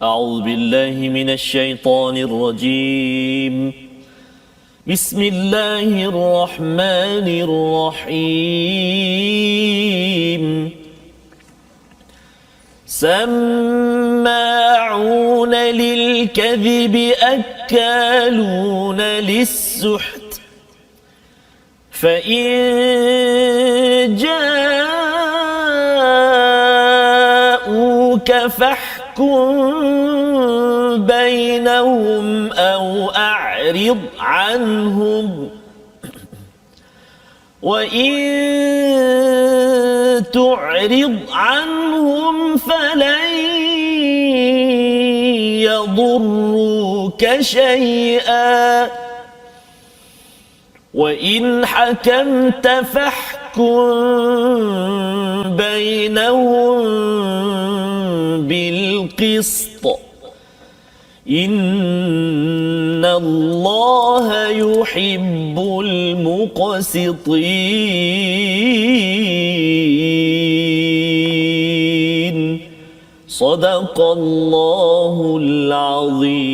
أعوذ بالله من الشيطان الرجيم. بسم الله الرحمن الرحيم. سماعون للكذب أكالون للسحت فإن جاءوك فاحكم بينهم أو أعرض عنهم وإن تعرض عنهم فلن يضروك شيئا وإن حكمت فاحكم بينهم بالقسط إن الله يحب المقسطين. صدق الله العظيم.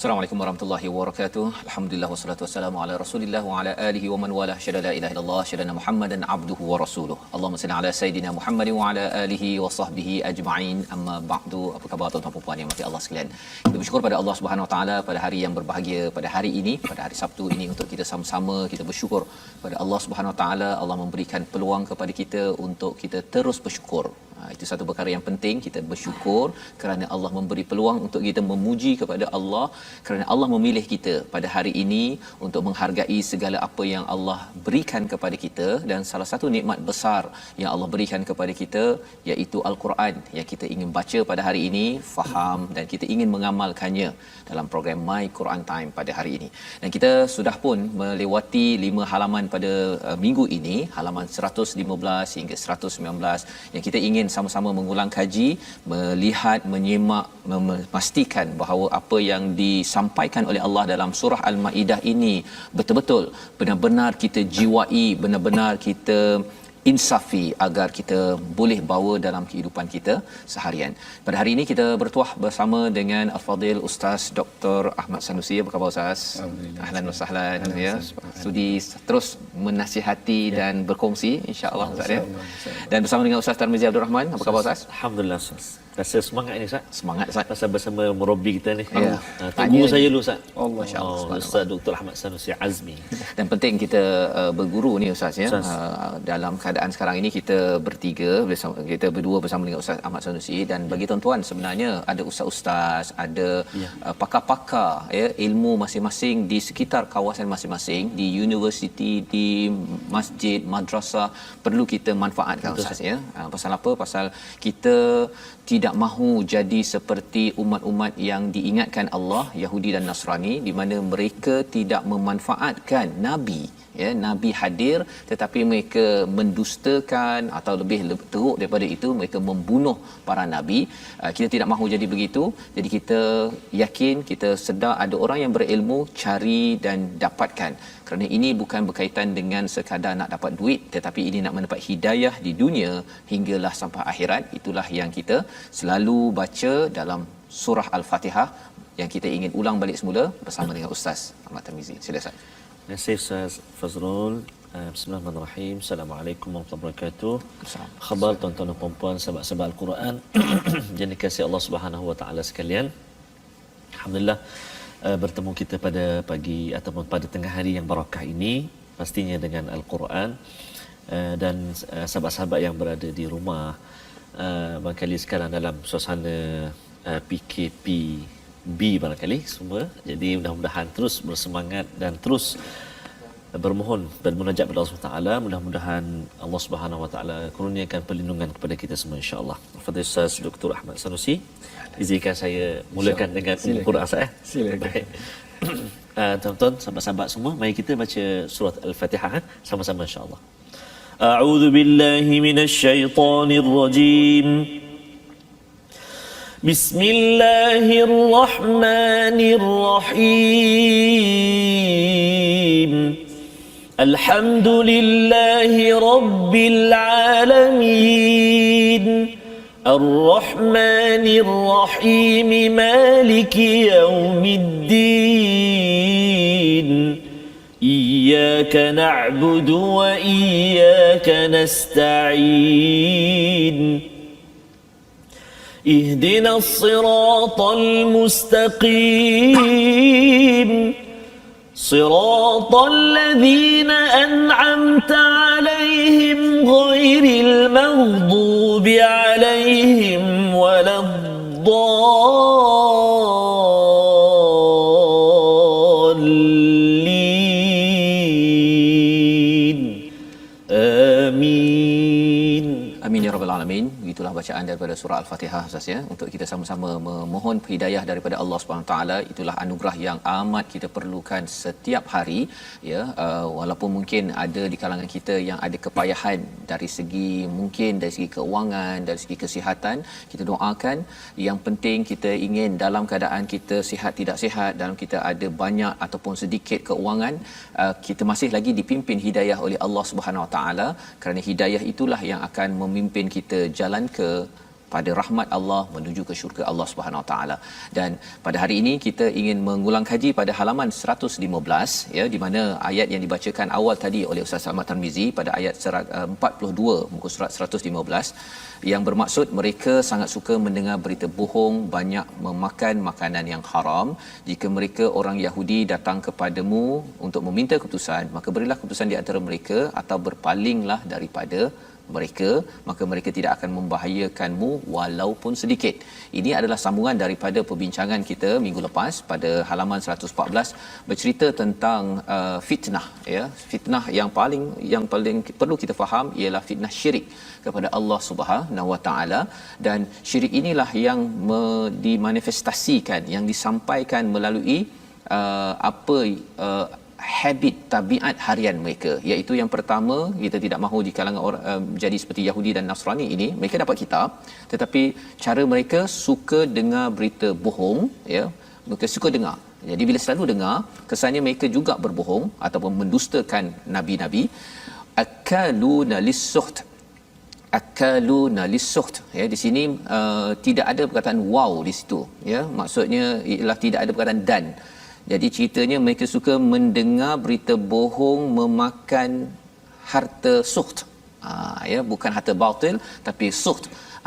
Assalamualaikum warahmatullahi wabarakatuh. Alhamdulillah wassalatu wassalamu ala Rasulillah wa ala alihi wa man walah. Syada la ilaha illallah, syada Muhammadan abduhu wa rasuluh. Allahumma salli ala sayidina Muhammad wa ala alihi wa sahbihi ajma'in. Amma ba'du. Apa khabar tuan-tuan dan puan yang dirahmati Allah sekalian? Kita bersyukur pada Allah Subhanahu wa taala pada hari yang berbahagia, pada hari ini, pada hari Sabtu ini, untuk kita sama-sama kita bersyukur pada Allah Subhanahu wa taala. Allah memberikan peluang kepada kita untuk kita terus bersyukur. Itu satu perkara yang penting, kita bersyukur kerana Allah memberi peluang untuk kita memuji kepada Allah, kerana Allah memilih kita pada hari ini untuk menghargai segala apa yang Allah berikan kepada kita. Dan salah satu nikmat besar yang Allah berikan kepada kita iaitu Al-Quran yang kita ingin baca pada hari ini, faham dan kita ingin mengamalkannya dalam program My Quran Time pada hari ini. Dan kita sudah pun melewati 5 halaman pada minggu ini, halaman 115 hingga 119, yang kita ingin sama-sama mengulang kaji, melihat, menyimak, memastikan bahawa apa yang disampaikan oleh Allah dalam surah Al-Maidah ini betul-betul benar-benar kita jiwai, benar-benar kita insafi agar kita boleh bawa dalam kehidupan kita seharian. Pada hari ini kita bertuah bersama dengan Al-Fadhil Ustaz Dr. Ahmad Sanusi. Apa khabar Ustaz? Ahlan wa sahlan ya. Sudi terus menasihati dan berkongsi insya-Allah Ustaz ya. Dan bersama dengan Ustaz Tarmizi Abdul Rahman. Apa khabar Ustaz? Alhamdulillah Ustaz. Rasa semangat ni Ustaz. Semangat Ustaz. Rasa bersama murabi kita ni. Ya. Guru saya dulu Ustaz. Masya-Allah. Ustaz Dr. Ahmad Sanusi Azmi. Dan penting kita berguru ni Ustaz ya. Dalam keadaan sekarang ini kita bertiga bersama, kita berdua bersama dengan Ustaz Ahmad Sanusi. Dan bagi tuan-tuan sebenarnya ada ustaz-ustaz, ada pakar-pakar ya, ilmu masing-masing di sekitar kawasan masing-masing, di universiti, di masjid, madrasah, perlu kita manfaatkan Ustaz ya. Pasal apa? Pasal kita tidak mahu jadi seperti umat-umat yang diingatkan Allah, Yahudi dan Nasrani, di mana mereka tidak memanfaatkan Nabi ya, Nabi hadir tetapi mereka mendustakan, atau lebih teruk daripada itu, mereka membunuh para nabi. Kita tidak mahu jadi begitu. Jadi kita yakin, kita sedar ada orang yang berilmu, cari dan dapatkan, kerana ini bukan berkaitan dengan sekadar nak dapat duit, tetapi ini nak mendapat hidayah di dunia hinggalah sampai akhirat. Itulah yang kita selalu baca dalam surah Al-Fatihah, yang kita ingin ulang balik semula bersama dengan Ustaz Ahmad Tarmizi. Sila Ustaz. Terima kasih Ustaz Fazrul. Bismillahirrahmanirrahim. Assalamualaikum warahmatullahi wabarakatuh. Khabar tuan-tuan dan puan-puan, sahabat-sahabat Al-Quran yang dikasihi Allah Subhanahu wa taala sekalian. Alhamdulillah bertemu kita pada pagi ataupun pada tengah hari yang barakah ini, pastinya dengan Al-Quran. Dan sahabat-sahabat yang berada di rumah barangkali sekarang dalam suasana PKPB barangkali semua. Jadi mudah-mudahan terus bersemangat dan terus bermohon dan munajat kepada Allah Subhanahu Wa Taala. Mudah-mudahan Allah Subhanahu Wa Taala kurniakan perlindungan kepada kita semua insya-Allah. Fadhil Ustaz Dr. Ahmad Sanusi, izinkan saya mulakan dengan Ummul Quran Ustaz. Silakan. Tuan-tuan, sahabat-sahabat semua, mari kita baca surah Al-Fatihah sama-sama insya-Allah. A'udzu billahi minasy syaithanir rajim. Bismillahirrahmanirrahim. Alhamdulillahi rabbil alamin. الرحمن الرحيم مالك يوم الدين إياك نعبد وإياك نستعين اهدنا الصراط المستقيم صراط الذين أنعمت عليهم غير المغضوب عليهم ولا الضالين آمين. Amin ya rabbal alamin. Itulah bacaan daripada surah Al-Fatihah Ustaz ya, untuk kita sama-sama memohon hidayah daripada Allah Subhanahu taala. Itulah anugerah yang amat kita perlukan setiap hari ya. Walaupun mungkin ada di kalangan kita yang ada kepayahan dari segi mungkin dari segi keuangan, dari segi kesihatan, kita doakan. Yang penting kita ingin dalam keadaan kita sihat tidak sihat, dalam kita ada banyak ataupun sedikit keuangan, kita masih lagi dipimpin hidayah oleh Allah Subhanahu taala, kerana hidayah itulah yang akan memimpin kita jalan ke pada rahmat Allah menuju ke syurga Allah Subhanahu Wa Taala. Dan pada hari ini kita ingin mengulang kaji pada halaman 115 ya, di mana ayat yang dibacakan awal tadi oleh Ustaz Ahmad Tarmizi pada ayat 42 muka surat 115 yang bermaksud mereka sangat suka mendengar berita bohong, banyak memakan makanan yang haram. Jika mereka orang Yahudi datang kepadamu untuk meminta keputusan, maka berilah keputusan di antara mereka atau berpalinglah daripada mereka, maka mereka tidak akan membahayakanmu walaupun sedikit. Ini adalah sambungan daripada perbincangan kita minggu lepas pada halaman 114 bercerita tentang fitnah ya. Fitnah yang paling perlu kita faham ialah fitnah syirik kepada Allah Subhanahu Wa Taala, dan syirik inilah yang dimanifestasikan, yang disampaikan melalui habit tabiat harian mereka, iaitu yang pertama, kita tidak mahu di kalangan orang jadi seperti Yahudi dan Nasrani ini. Mereka dapat kitab tetapi cara mereka suka dengar berita bohong ya, mereka suka dengar. Jadi bila selalu dengar, kesannya mereka juga berbohong ataupun mendustakan nabi-nabi. Akaluna lis-suht, akaluna lis-suht ya, di sini tidak ada perkataan wow di situ ya, maksudnya ialah tidak ada perkataan dan. Jadi ceritanya mereka suka mendengar berita bohong, memakan harta suht. Ya, bukan harta batil tapi suht.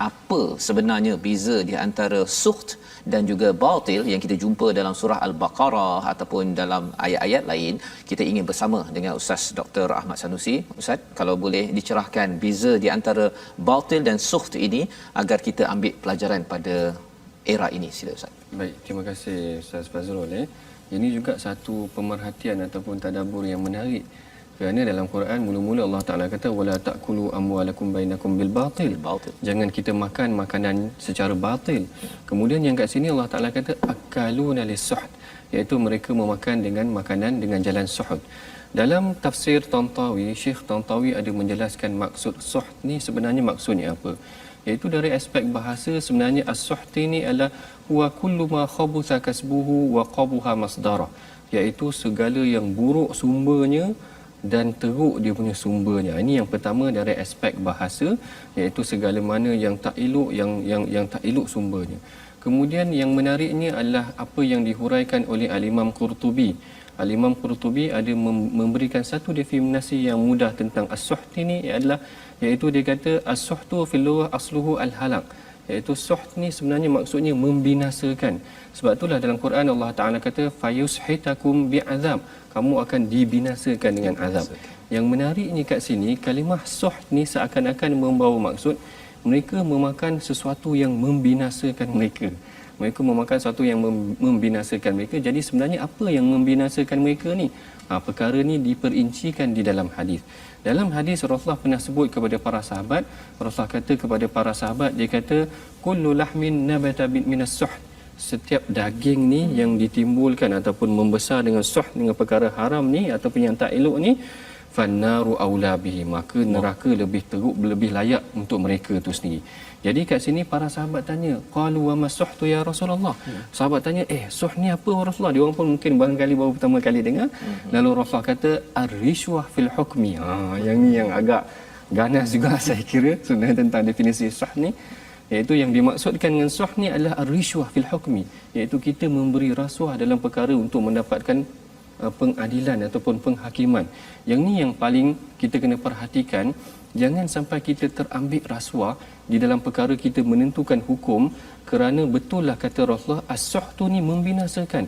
Apa sebenarnya beza di antara suht dan juga batil yang kita jumpa dalam surah Al-Baqarah ataupun dalam ayat-ayat lain? Kita ingin bersama dengan Ustaz Dr. Ahmad Sanusi. Ustaz, kalau boleh dicerahkan beza di antara batil dan suht ini agar kita ambil pelajaran pada era ini. Sila Ustaz. Baik, terima kasih Ustaz Fazrul. Ini juga satu pemerhatian ataupun tadabbur yang menarik. Kerana dalam Quran mula-mula Allah Taala kata wala taqulu amwalakum bainakum bil batil. Jangan kita makan makanan secara batil. Kemudian yang kat sini Allah Taala kata akaluna lis-suht, iaitu mereka memakan dengan makanan dengan jalan suhud. Dalam tafsir Tantawi, Syekh Tantawi ada menjelaskan maksud suhd ni sebenarnya maksudnya apa. Iaitu dari aspek bahasa sebenarnya as-suhd ini adalah huwa kullu ma khabutha kasbuhu wa qabuha masdara, iaitu segala yang buruk sumbernya dan teruk dia punya sumbernya. Ini yang pertama dari aspek bahasa, iaitu segala mana yang tak elok, yang tak elok sumbernya. Kemudian yang menariknya adalah apa yang dihuraikan oleh Al-Imam Qurtubi. Al-Imam Qurtubi ada memberikan satu definisi yang mudah tentang as-suhd ini adalah, iaitu dia kata as-suhtu fil lughah asluhu al-halak, iaitu suhd ni sebenarnya maksudnya membinasakan. Sebab itulah dalam Quran Allah Taala kata fayushitakum bi'azab, kamu akan dibinasakan dengan azab. Yang menariknya kat sini kalimah suhd ni seakan-akan membawa maksud mereka memakan sesuatu yang membinasakan mereka. Mereka memakan sesuatu yang membinasakan mereka. Jadi sebenarnya apa yang membinasakan mereka ni? Perkara ni diperincikan di dalam hadis. Dalam hadis Rasulullah pernah sebut kepada para sahabat, Rasulullah kata kepada para sahabat, dia kata kullu lahmin nabata minas suhd, setiap daging ni yang ditimbulkan ataupun membesar dengan suhd, dengan perkara haram ni ataupun yang tak elok ni, fannaru aula bihi, maka neraka lebih teruk, lebih layak untuk mereka tu sendiri. Jadi kat sini para sahabat tanya, qalu wa masuhtu ya Rasulullah. Sahabat tanya, suh ni apa Rasulullah? Dia orang pun mungkin barangkali baru pertama kali dengar. Lalu Rasulullah kata ar-rishwah fil hukmi. Yang ni yang agak ganas juga saya kira sebenarnya tentang definisi suh ni. Iaitu yang dimaksudkan dengan suh ni adalah ar-rishwah fil hukmi, iaitu kita memberi rasuah dalam perkara untuk mendapatkan pengadilan ataupun penghakiman. Yang ni yang paling kita kena perhatikan, jangan sampai kita terambil rasuah di dalam perkara kita menentukan hukum, kerana betul lah kata Rasulullah, as-suhtu ni membinasakan.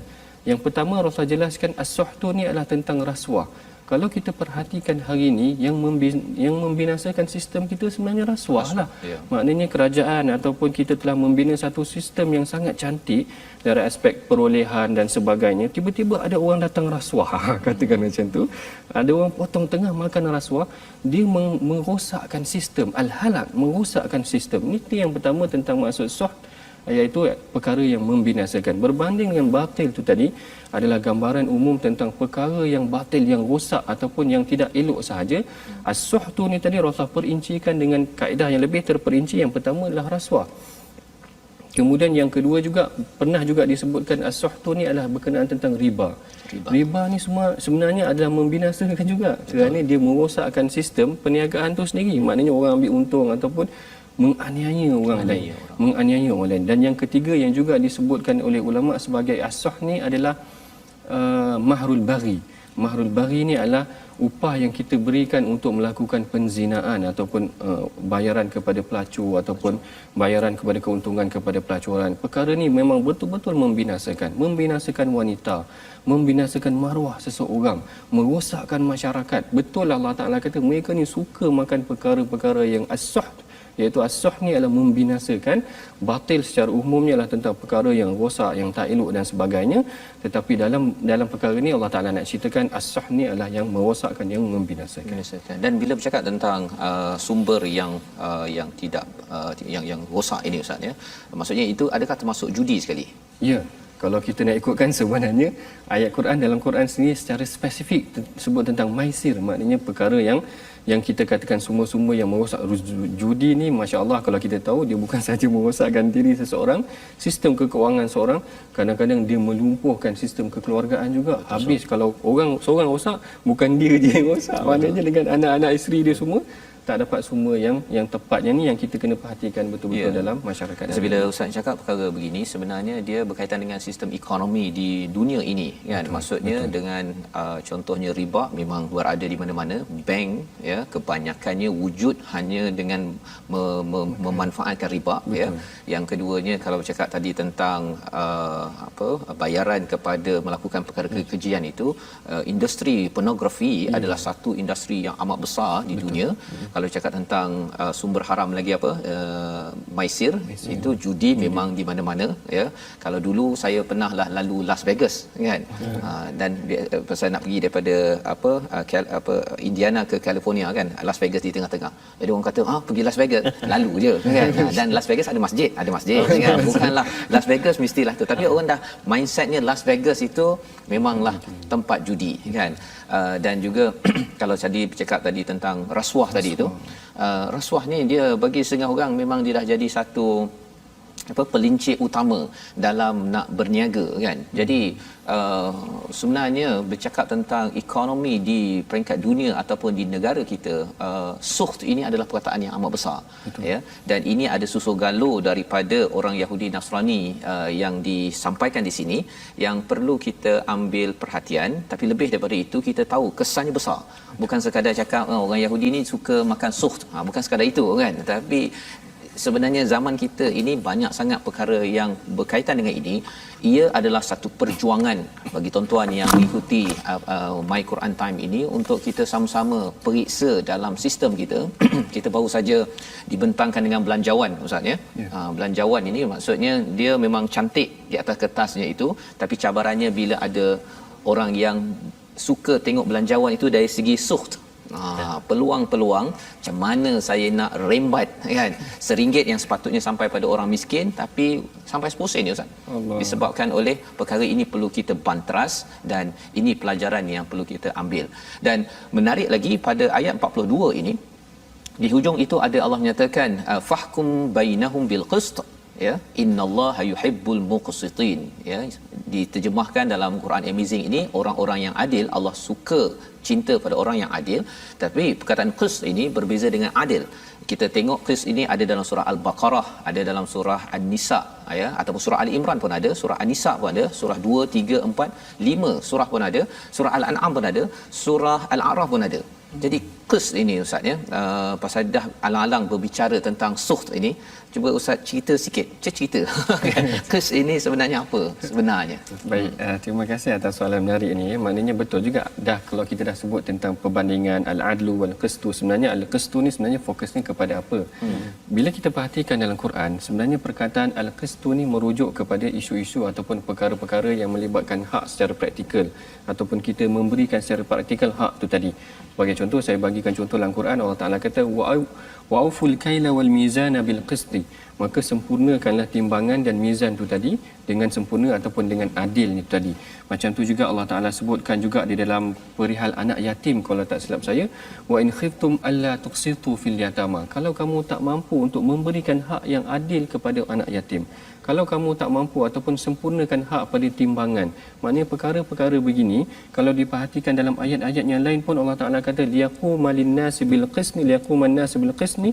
Yang pertama Rasulullah jelaskan as-suhtu ni adalah tentang rasuah. Kalau kita perhatikan hari ini, yang membinasakan sistem kita sebenarnya rasuah lah. Maknanya kerajaan ataupun kita telah membina satu sistem yang sangat cantik dari aspek perolehan dan sebagainya, tiba-tiba ada orang datang rasuah, katakan macam tu, ada orang potong tengah makan rasuah, dia merosakkan sistem, al-halak, merosakkan sistem. Ini yang pertama tentang maksud suh, iaitu perkara yang membinasakan. Berbanding dengan batil itu tadi adalah gambaran umum tentang perkara yang batil, yang rosak ataupun yang tidak elok sahaja. As-suhtu ni tadi Rasulullah perincikan dengan kaedah yang lebih terperinci. Yang pertama adalah rasuah. Kemudian yang kedua juga pernah juga disebutkan as-suhtu ni adalah berkenaan tentang riba. Riba ni semua sebenarnya adalah membinasakan juga, kerana dia merosakkan sistem perniagaan tu sendiri. Maknanya orang ambil untung ataupun menganiaya orang lain, menganiaya orang lain. Dan yang ketiga yang juga disebutkan oleh ulama sebagai as-suh ni adalah mahrul baghi. Mahrul baghi ni adalah upah yang kita berikan untuk melakukan penzinaan ataupun bayaran kepada pelacur ataupun bayaran kepada keuntungan kepada pelacuran. Perkara ni memang betul-betul membinasakan wanita, membinasakan maruah seseorang, merosakkan masyarakat. Betul Allah Taala kata mereka ni suka makan perkara-perkara yang as-suh, iaitu as-suh ni adalah membinasakan. Batil secara umumnya adalah tentang perkara yang rosak, yang tak elok dan sebagainya. Tetapi dalam perkara ni Allah Taala nak ceritakan as-suh ni adalah yang merosakkan, yang membinasakan. Dan bila bercakap tentang sumber yang tidak yang rosak ini Ustaz ya, maksudnya itu adakah termasuk judi sekali? Ya. Kalau kita nak ikutkan, sebenarnya ayat Quran dalam Quran sendiri secara spesifik sebut tentang maisir, maknanya perkara yang kita katakan sumber-sumber yang merosak. Judi ni masya-Allah, kalau kita tahu dia bukan saja merosakkan diri seseorang, sistem kekeuangan seorang, kadang-kadang dia melumpuhkan sistem kekeluargaan juga. Habis kalau seorang rosak, bukan dia je yang rosak, maknanya dengan anak-anak isteri dia semua tak dapat semua yang tepatnya. Ni yang kita kena perhatikan betul-betul dalam masyarakat. Bila Ustaz cakap perkara begini, sebenarnya dia berkaitan dengan sistem ekonomi di dunia ini kan. Maksudnya dengan contohnya riba memang berada di mana-mana. Bank ya kebanyakannya wujud hanya dengan memanfaatkan riba ya. Yang keduanya kalau bercakap tadi tentang bayaran kepada melakukan perkara kekejian itu, industri pornografi adalah satu industri yang amat besar di dunia. Kalau cakap tentang sumber haram lagi maisir, itu judi memang di mana-mana ya. Kalau dulu saya pernahlah lalu Las Vegas kan, dan saya nak pergi daripada Indiana ke California kan, Las Vegas di tengah-tengah. Jadi orang kata pergi Las Vegas lalu je kan. Dan Las Vegas ada masjid kan, bukanlah Las Vegas mestilah tu, tapi orang dah mindsetnya Las Vegas itu memanglah tempat judi kan. Dan juga kalau tadi bercakap tadi tentang rasuah tadi itu, rasuah ni dia bagi setengah orang memang dia dah jadi satu pelincir utama dalam nak berniaga kan. Jadi sebenarnya bercakap tentang ekonomi di peringkat dunia ataupun di negara kita, suht ini adalah perkataan yang amat besar. Betul. Ya, dan ini ada susul galur daripada orang Yahudi Nasrani yang disampaikan di sini yang perlu kita ambil perhatian. Tapi lebih daripada itu, kita tahu kesannya besar. Bukan sekadar cakap orang Yahudi ni suka makan suht, bukan sekadar itu kan. Tapi sebenarnya zaman kita ini banyak sangat perkara yang berkaitan dengan ini. Ia adalah satu perjuangan bagi tuan-tuan yang mengikuti My Quran Time ini untuk kita sama-sama periksa dalam sistem kita. Kita baru saja dibentangkan dengan belanjawan Ustaz ya. Belanjawan ini maksudnya dia memang cantik di atas kertasnya itu, tapi cabarannya bila ada orang yang suka tengok belanjawan itu dari segi suht. Peluang-peluang macam mana saya nak rembat kan, RM1 yang sepatutnya sampai pada orang miskin tapi sampai 10 sen ya Ustaz. Disebabkan oleh perkara ini perlu kita bantras, dan ini pelajaran yang perlu kita ambil. Dan menarik lagi pada ayat 42 ini, di hujung itu ada Allah menyatakan fahkum bainahum bil qist ya, innallaha yuhibbul muqsitin, ya, diterjemahkan dalam Quran Amazing ini, orang-orang yang adil, Allah suka, cinta pada orang yang adil. Tapi perkataan qist ini berbeza dengan adil. Kita tengok qist ini ada dalam surah Al-Baqarah, ada dalam surah An-Nisa, ya, ataupun surah Ali Imran pun ada, surah An-Nisa pun ada, surah 2, 3, 4, 5 surah pun ada, surah Al-An'am pun ada, surah Al-A'raf pun ada. Jadi qist ini Ustaz, ya, pasal dah alang-alang berbicara tentang sukht ini, cuba Ustaz cerita sikit, cerita qist ini sebenarnya apa sebenarnya. Baik, terima kasih atas soalan menarik ini. Maknanya betul juga dah, kalau kita dah sebut tentang perbandingan al-adlu wal qistu, sebenarnya al-qistu ni sebenarnya fokusnya kepada apa? Bila kita perhatikan dalam Quran, sebenarnya perkataan al-qistu ni merujuk kepada isu-isu ataupun perkara-perkara yang melibatkan hak secara praktikal, ataupun kita memberikan secara praktikal hak tu tadi. Sebagai contoh, saya bagikan contoh dalam Quran, Allah Taala kata wa'uful kaila wal mizana bil qisti, maka sempurnakanlah timbangan dan mizan tu tadi dengan sempurna ataupun dengan adil ni tadi. Macam tu juga Allah Taala sebutkan juga di dalam perihal anak yatim, kalau tak silap saya, wa in khiftum alla tuqsitu fil yatama, kalau kamu tak mampu untuk memberikan hak yang adil kepada anak yatim, kalau kamu tak mampu ataupun sempurnakan hak pada timbangan. Maknanya perkara-perkara begini, kalau diperhatikan dalam ayat-ayat yang lain pun Allah Taala kata liyaqumal linnasi bil qisni, liyaquman nas bil qisni,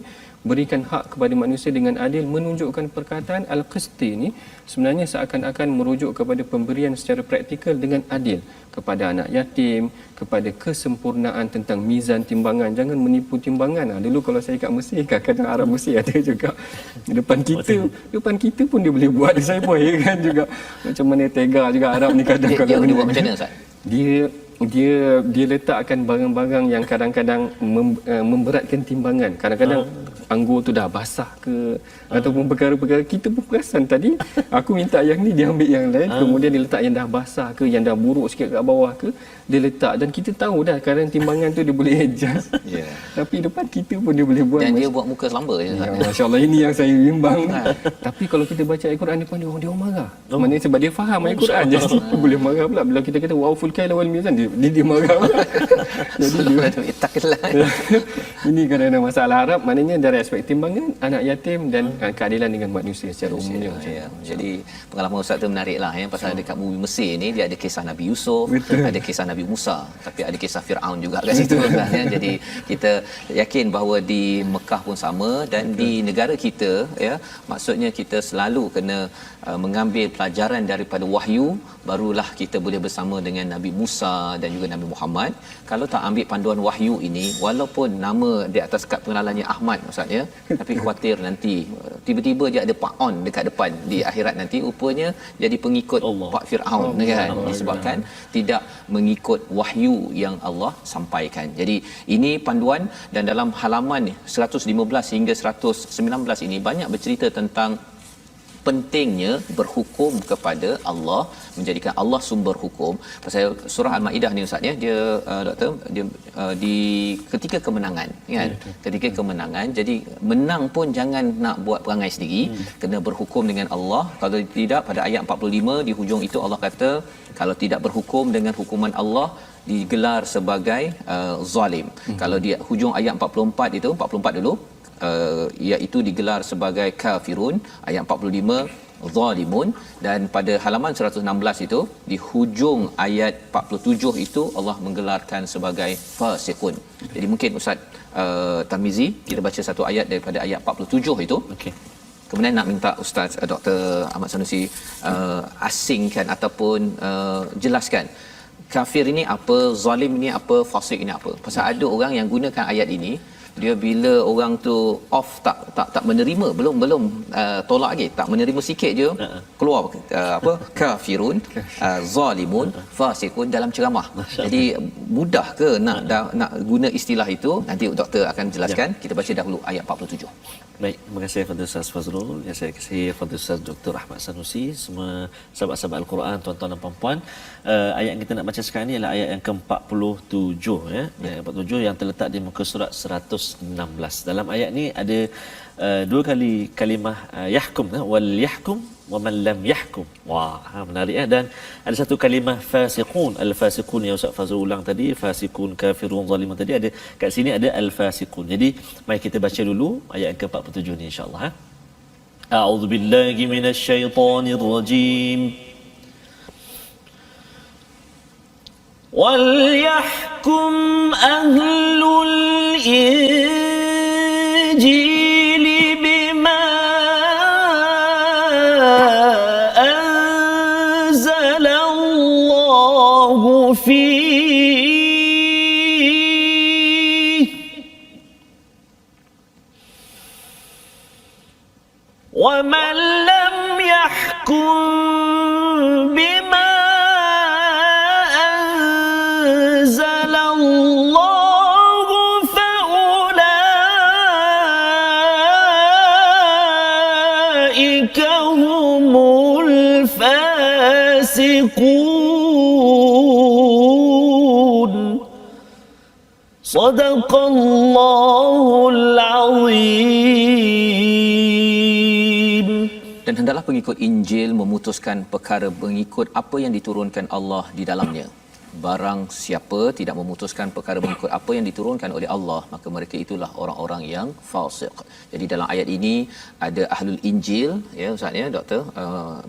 berikan hak kepada manusia dengan adil, menunjukkan perkataan al-qisti ni sebenarnya seakan-akan merujuk kepada pemberian secara praktikal dengan adil kepada anak yatim, kepada kesempurnaan tentang mizan timbangan. Jangan menipu timbangan. Dulu kalau saya kat Mesir, kadang-kadang Arab Mesir ada juga depan kita pun dia boleh buat. Saya pun heran juga macam mana tega juga Arab ni kadang-kadang. Dia buat macam mana Ustaz? Dia letakkan barang-barang yang kadang-kadang memberatkan timbangan. Kadang-kadang anggur tu dah basah ke, ataupun perkara-perkara kita pun perasan tadi aku minta yang ni, dia ambil yang lain, kemudian dia letak yang dah basah ke, yang dah buruk sikit kat bawah ke, dia letak. Dan kita tahu dah kadang timbangan tu dia boleh adjust. Tapi depan kita pun dia boleh buat, dan dia buat muka selamba je. Ya, Masya-Allah, ini yang saya bimbang. Tapi kalau kita baca Al-Quran depan dia orang marah. Maknanya sebab dia faham Al-Quran, jadi dia boleh marah pula bila kita kata wa'uful kaila wal mizan, dia marah pula. Jadi dia taklah. Ini kerana masalah Arab, maknanya dari aspek timbangan, anak yatim dan keadilan dengan manusia secara umumnya. Ya. Jadi pengalaman Ustaz tu menarik lah, ya, pasal dekat bumi Mesir ni dia ada kisah Nabi Yusuf, ada kisah Nabi Musa, tapi ada kisah Firaun juga kat situ kan, ya. Jadi kita yakin bahawa di Mekah pun sama, dan di negara kita, ya, maksudnya kita selalu kena mengambil pelajaran daripada wahyu, barulah kita boleh bersama dengan Nabi Musa dan juga Nabi Muhammad. Kalau tak ambil panduan wahyu ini, walaupun nama di atas kad pengenalannya Ahmad Ustaz, ya, tapi khawatir nanti tiba-tiba dia ada Pak On dekat depan di akhirat nanti, rupanya jadi pengikut Pak Firaun kan, disebabkan tidak mengikut wahyu yang Allah sampaikan. Jadi ini panduan, dan dalam halaman 115 hingga 119 ini banyak bercerita tentang pentingnya berhukum kepada Allah, menjadikan Allah sumber hukum. Pasal surah Al-Maidah ni Ustaz, ya, dia doktor, dia di ketika kemenangan, kan, ketika kemenangan, jadi menang pun jangan nak buat perangai sendiri, kena berhukum dengan Allah. Kalau tidak, pada ayat 45 di hujung itu Allah kata kalau tidak berhukum dengan hukuman Allah digelar sebagai zalim. Kalau di hujung ayat 44 itu, 44 dulu, iaitu digelar sebagai kafirun, ayat 45 zalimun, dan pada halaman 116 itu di hujung ayat 47 itu Allah menggelarkan sebagai fasiqun. Jadi mungkin Ustaz Tarmizi kita baca satu ayat daripada ayat 47 itu. Okey. Kemudian nak minta Ustaz Dr. Ahmad Sanusi asingkan ataupun jelaskan kafir ini apa, zalim ini apa, fasik ini apa. Pasal ada orang yang gunakan ayat ini, dia bila orang tu off tak menerima, belum tolak lagi, tak menerima sikit je keluar apa kafirun, zalimun, fasikun dalam ceramah. Jadi mudah ke nak guna istilah itu? Nanti doktor akan jelaskan. Kita baca dahulu ayat 47. Baik, terima kasih kepada Ustaz Fazrul. Yang saya kasih kepada Ustaz Dr. Ahmad Sanusi, semua sahabat-sahabat Al-Quran, tuan-tuan dan puan-puan. Ayat yang kita nak baca sekarang ni adalah ayat yang ke-47, ya. Ayat 47 yang terletak di muka surat 116. Dalam ayat ni ada dua kali kalimah yahkum, wal yahkum wa man lam yahkum. Wah, menarik, dan ada satu kalimah fasiqun. Al-fasiqun yang Ustaz Fazrul ulang tadi, fasiqun, kafirun, zalimun tadi, ada kat sini ada al-fasiqun. Jadi mari kita baca dulu ayat yang ke-47 ni insya-Allah. أعوذ بالله من الشيطان الرجيم وليحكم أهل الإنجيل بما أنزل الله فيه ومن لم يحكم بما أنزل الله فأولئك هم الفاسقون صدق الله العظيم. Dan hendaklah pengikut Injil memutuskan perkara mengikut apa yang diturunkan Allah di dalamnya. Barang siapa tidak memutuskan perkara mengikut apa yang diturunkan oleh Allah, maka mereka itulah orang-orang yang fasik. Jadi dalam ayat ini ada ahlul Injil, ya Ustaz ya, doktor,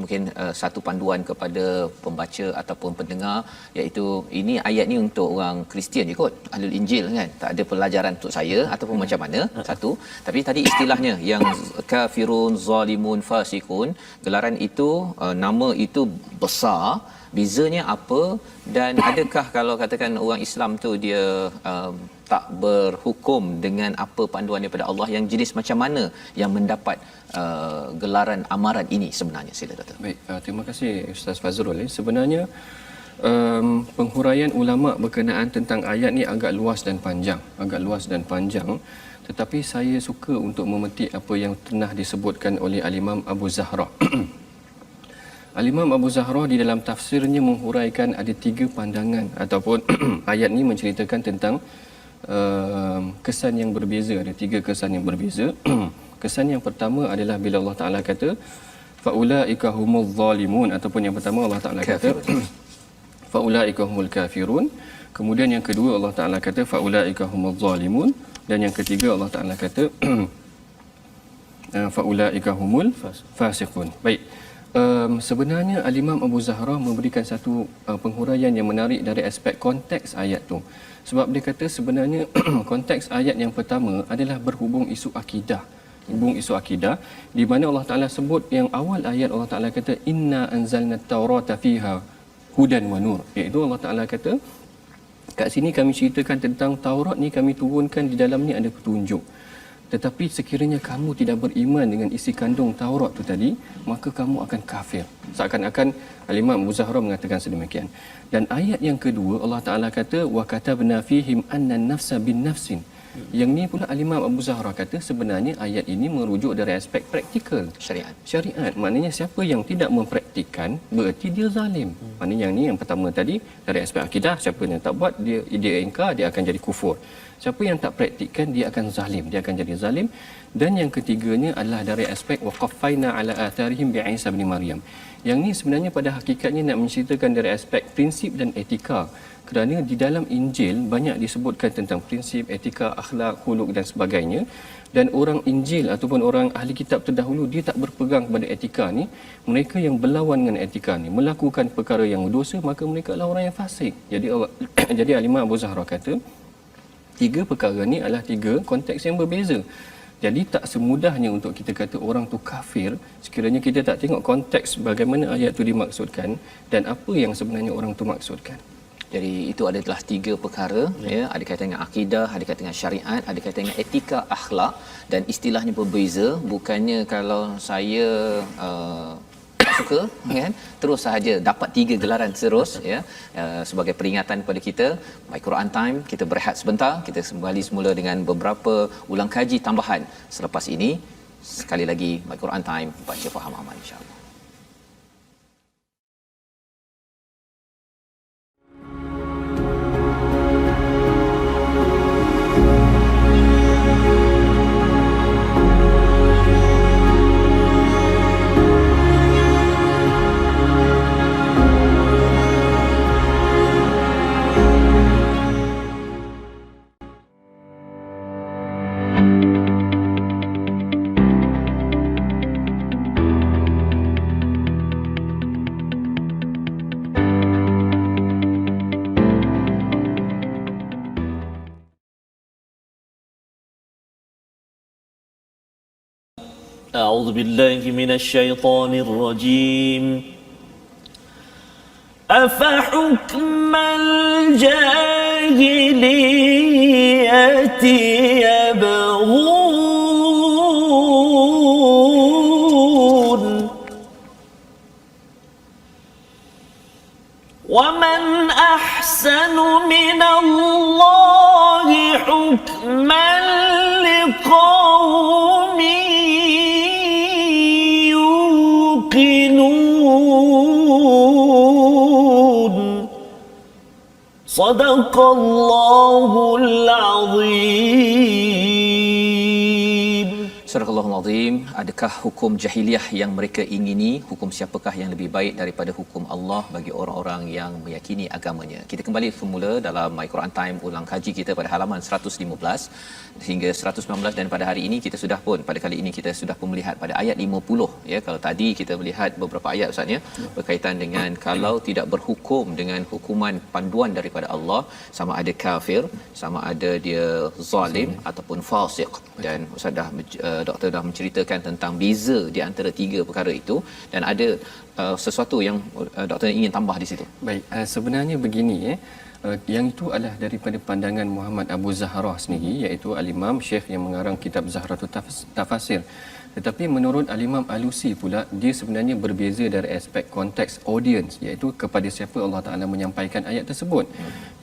mungkin satu panduan kepada pembaca ataupun pendengar, iaitu ini ayat ni untuk orang Kristian je kot, ahlul Injil kan, tak ada pelajaran untuk saya ataupun macam mana, satu. Tapi tadi istilahnya yang kafirun, zalimun, fasikun, gelaran itu, nama itu besar. Bezanya apa, dan adakah kalau katakan orang Islam tu dia tak berhukum dengan apa panduan daripada Allah, yang jenis macam mana yang mendapat gelaran amaran ini sebenarnya? Sila doktor. Baik, terima kasih Ustaz Fazrul. Sebenarnya penghuraian ulama berkenaan tentang ayat ni agak luas dan panjang, tetapi saya suka untuk memetik apa yang pernah disebutkan oleh Al-Imam Abu Zahra. Al-Imam Abu Zahra di dalam tafsirnya menghuraikan ada 3 pandangan ataupun ayat ni menceritakan tentang kesan yang berbeza, ada 3 kesan yang berbeza. Kesan yang pertama adalah bila Allah Taala kata faulaika humuz zalimun, ataupun yang pertama Allah Taala kata faulaika humul kafirun. Kemudian yang kedua Allah Taala kata faulaika humuz zalimun, dan yang ketiga Allah Taala kata faulaika humul fasiqun. Baik. Sebenarnya Al-Imam Abu Zahra memberikan satu penghuraian yang menarik dari aspek konteks ayat tu. Sebab dia kata sebenarnya konteks ayat yang pertama adalah berhubung isu akidah. Isu akidah di mana Allah Taala sebut yang awal ayat, Allah Taala kata inna anzalna at-taurata fiha hudan wa nur. Iaitu Allah Taala kata kat sini kami ceritakan tentang Taurat ni kami turunkan, di dalam ni ada petunjuk. Tetapi sekiranya kamu tidak beriman dengan isi kandung Taurat tu tadi, maka kamu akan kafir. Seakan-akan Al-Imam Abu Zahra mengatakan sedemikian. Dan ayat yang kedua Allah Taala kata wa katabna fihim anna an-nafsa bin-nafsin. Yang ni pula Al-Imam Abu Zahra kata sebenarnya ayat ini merujuk dari aspek praktikal, syariat. Maknanya siapa yang tidak mempraktikkan berarti dia zalim. Maknanya yang ni yang pertama tadi dari aspek akidah, siapa yang tak buat dia ingkar, dia akan jadi kufur. Siapa yang tak praktikkan dia akan zalim, dia akan jadi zalim. Dan yang ketiganya adalah dari aspek waqaffaina ala atharihim bi Isa bin Maryam. Yang ni sebenarnya pada hakikatnya nak menceritakan dari aspek prinsip dan etika. Kerana di dalam Injil banyak disebutkan tentang prinsip, etika, akhlak, khuluk dan sebagainya. Dan orang Injil ataupun orang ahli kitab terdahulu dia tak berpegang kepada etika ni. Mereka yang berlawan dengan etika ni, melakukan perkara yang dosa, maka mereka adalah orang yang fasik. Jadi Al-Imam Abu Zahra kata 3 perkara ni adalah 3 konteks yang berbeza. Jadi tak semudahnya untuk kita kata orang tu kafir sekiranya kita tak tengok konteks bagaimana ayat tu dimaksudkan dan apa yang sebenarnya orang tu maksudkan. Jadi itu adalah 3 perkara, ya, ada kaitan dengan akidah, ada kaitan dengan syariat, ada kaitan dengan etika, akhlak, dan istilahnya berbeza. Bukannya kalau saya tak suka kan terus sahaja dapat 3 gelaran terus, ya. Sebagai peringatan kepada kita, My Quran Time, kita berehat sebentar, kita kembali semula dengan beberapa ulang kaji tambahan selepas ini. Sekali lagi My Quran Time, baca faham amal insya-Allah. أعوذ بالله من الشيطان الرجيم أفحكم الجاهلية يبغون ومن أحسن من الله حكما لقوم يوقنون صدق الله العظيم. Surah Al-Azim, adakah hukum jahiliah yang mereka ingini? Hukum siapakah yang lebih baik daripada hukum Allah bagi orang-orang yang meyakini agamanya? Kita kembali semula dalam My Quran Time ulang kaji kita pada halaman 115 hingga 119, dan pada hari ini kita sudah pun, pada kali ini kita sudah pun melihat pada ayat 50 ya. Kalau tadi kita melihat beberapa ayat Ustaz ya, berkaitan dengan kalau tidak berhukum dengan hukuman panduan daripada Allah, sama ada kafir, sama ada dia zalim ataupun fasik. Dan Ustaz dah doktor dah menceritakan tentang beza di antara tiga perkara itu, dan ada sesuatu yang doktor ingin tambah di situ. Baik, sebenarnya begini yang itu adalah daripada pandangan Muhammad Abu Zahrah sendiri, iaitu al-Imam Syekh yang mengarang kitab Zahratul Tafasir. Tetapi menurut al-Imam Alusi pula, dia sebenarnya berbeza dari aspek konteks audience, iaitu kepada siapa Allah Taala menyampaikan ayat tersebut.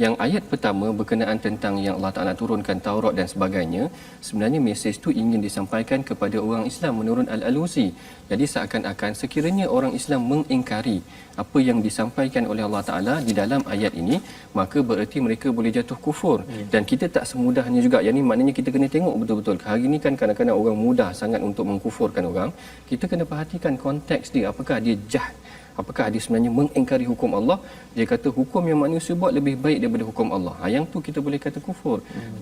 Yang ayat pertama berkenaan tentang yang Allah Taala turunkan Taurat dan sebagainya, sebenarnya mesej tu ingin disampaikan kepada orang Islam menurut al-Alusi. Jadi seakan-akan sekiranya orang Islam mengingkari apa yang disampaikan oleh Allah Taala di dalam ayat ini, maka bererti mereka boleh jatuh kufur. Dan kita tak semudahnya juga, yang ni maknanya kita kena tengok betul-betul. Hari ini kan kadang-kadang orang mudah sangat untuk mengkufurkan orang. Kita kena perhatikan konteks dia, apakah dia jahat, apakah dia sebenarnya mengingkari hukum Allah. Dia kata hukum yang manusia buat lebih baik daripada hukum Allah, yang tu kita boleh kata kufur.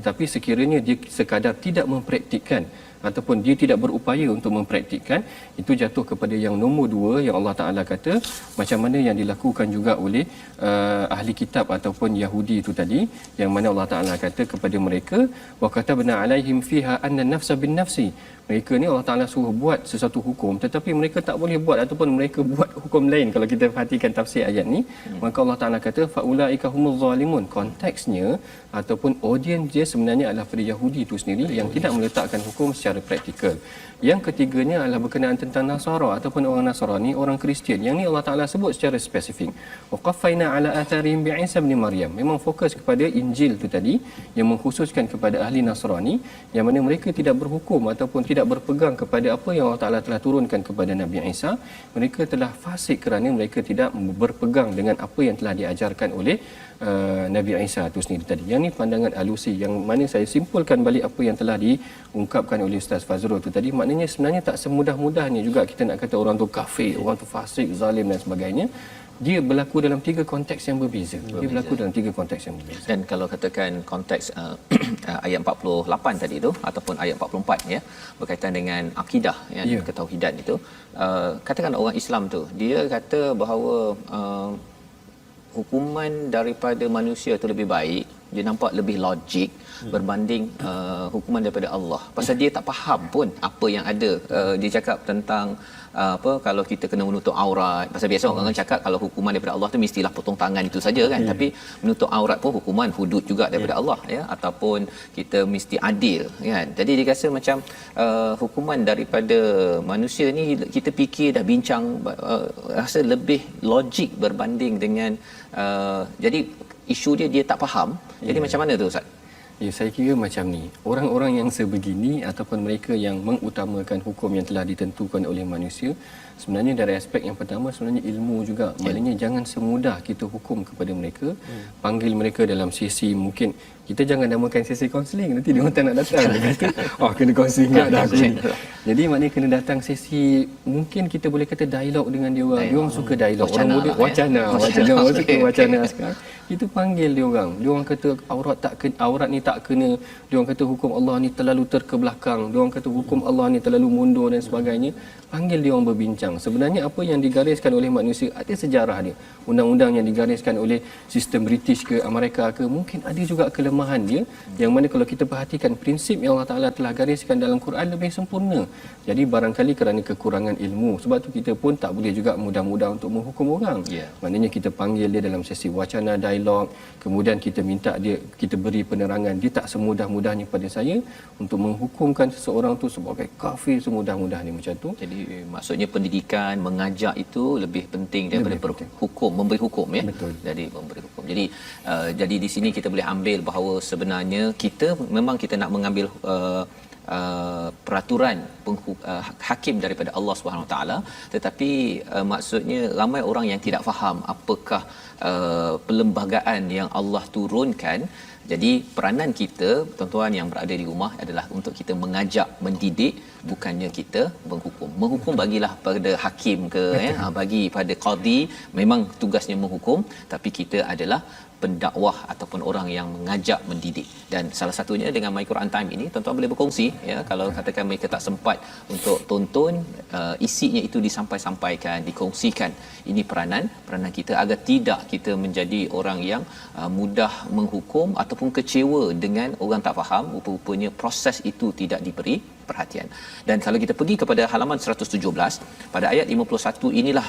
Tapi sekiranya dia sekadar tidak mempraktikkan ataupun dia tidak berupaya untuk mempraktikkan, itu jatuh kepada yang nombor dua, yang Allah Ta'ala kata macam mana yang dilakukan juga oleh ahli kitab ataupun Yahudi itu tadi, yang mana Allah Ta'ala kata kepada mereka, wa katabna alaihim fiha anna nafsa bin nafsi. Mereka ni Allah Ta'ala suruh buat sesuatu hukum, tetapi mereka tak boleh buat ataupun mereka buat hukum lain. Kalau kita perhatikan tafsir ayat ni, maka Allah Ta'ala kata faulaika humuz zalimun. Konteksnya ataupun audience dia sebenarnya adalah pada Yahudi itu sendiri yang tidak meletakkan hukum secara praktikal. Yang ketiganya adalah berkenaan tentang Nasara ataupun orang Nasrani, orang Kristian. Yang ni Allah Ta'ala sebut secara spesifik. Wa qaffayna ala atharihim bi Isa bin Maryam. Memang fokus kepada Injil tu tadi, yang mengkhususkan kepada ahli Nasrani, yang mana mereka tidak berhukum ataupun tidak berpegang kepada apa yang Allah Ta'ala telah turunkan kepada Nabi Isa. Mereka telah fasik kerana mereka tidak berpegang dengan apa yang telah diajarkan oleh Nabi Isa itu sendiri tadi. Yang ni pandangan Alusi, yang mana saya simpulkan balik apa yang telah diungkapkan oleh Ustaz Fazrul itu tadi. Maknanya sebenarnya tak semudah-mudahnya juga kita nak kata orang tu kafir, orang tu fasik, zalim dan sebagainya. Dia berlaku dalam tiga konteks yang berbeza. Dia berlaku dalam tiga konteks yang berbeza. Dan kalau katakan konteks ayat 48 tadi itu ataupun ayat 44 ya, berkaitan dengan akidah ya, ketauhidan itu, katakan orang Islam tu dia kata bahawa hukuman daripada manusia itu lebih baik, dia nampak lebih logik berbanding hukuman daripada Allah. Pasal dia tak faham pun apa yang ada. Dia cakap tentang kalau kita kena menutup aurat. Pasal biasa orang cakap kalau hukuman daripada Allah tu mestilah potong tangan itu saja kan. Tapi menutup aurat pun hukuman hudud juga daripada Allah ya, ataupun kita mesti adil kan. Jadi dia rasa macam hukuman daripada manusia ni kita fikir dah bincang, rasa lebih logik berbanding dengan jadi isu dia tak faham. Jadi macam mana tu Ustaz? Ya, saya kira macam ni. Orang-orang yang sebegini ataupun mereka yang mengutamakan hukum yang telah ditentukan oleh manusia, sebenarnya dari aspek yang pertama sebenarnya ilmu juga. Maknanya jangan semudah kita hukum kepada mereka. Panggil mereka dalam sesi, mungkin kita jangan namakan sesi kaunseling, nanti dia orang tak nak datang. Dia kata, kena kaunseling kat dah aku ni. Jadi maknanya kena datang sesi, mungkin kita boleh kata dialog dengan dia orang. Dia orang suka dialog. Orang muda wacana, orang suka wacana sekarang. Kita panggil dia orang. Dia orang kata aurat ni tak tak kena, dia orang kata hukum Allah ni terlalu terkebelakang, dia orang kata hukum Allah ni terlalu mundur dan sebagainya, panggil dia orang berbincang. Sebenarnya apa yang digariskan oleh manusia ada sejarah dia. Undang-undang yang digariskan oleh sistem British ke Amerika ke, mungkin ada juga kelemahan dia, yang mana kalau kita perhatikan prinsip yang Allah Taala telah gariskan dalam Quran lebih sempurna. Jadi barangkali kerana kekurangan ilmu, sebab tu kita pun tak boleh juga mudah-mudah untuk menghukum orang. Maknanya kita panggil dia dalam sesi wacana, dialog, kemudian kita minta dia, kita beri penerangan. Dia tak semudah-mudahnya pada saya untuk menghukumkan seseorang tu sebagai kafir semudah-mudahnya macam tu. Jadi maksudnya pendidikan, mengajak itu lebih penting daripada berhukum, memberi hukum, ya. Betul. Jadi memberi hukum. Jadi di sini kita boleh ambil bahawa sebenarnya kita memang kita nak mengambil peraturan hakim daripada Allah Subhanahu Wa Taala, tetapi maksudnya ramai orang yang tidak faham apakah perlembagaan yang Allah turunkan. Jadi peranan kita, tuan-tuan yang berada di rumah, adalah untuk kita mengajak, mendidik, bukannya kita menghukum. Menghukum bagilah pada hakim ke, bagi pada qadi, memang tugasnya menghukum, tapi kita adalah pendakwah ataupun orang yang mengajak, mendidik. Dan salah satunya dengan My Quran Time ini, tuan-tuan boleh berkongsi, ya, kalau katakan mereka tak sempat untuk tonton, isinya itu disampaikan, dikongsikan. Ini peranan kita agar tidak kita menjadi orang yang mudah menghukum ataupun kecewa dengan orang tak faham. Rupa-rupanya proses itu tidak diberi perhatian. Dan kalau kita pergi kepada halaman 117, pada ayat 51 inilah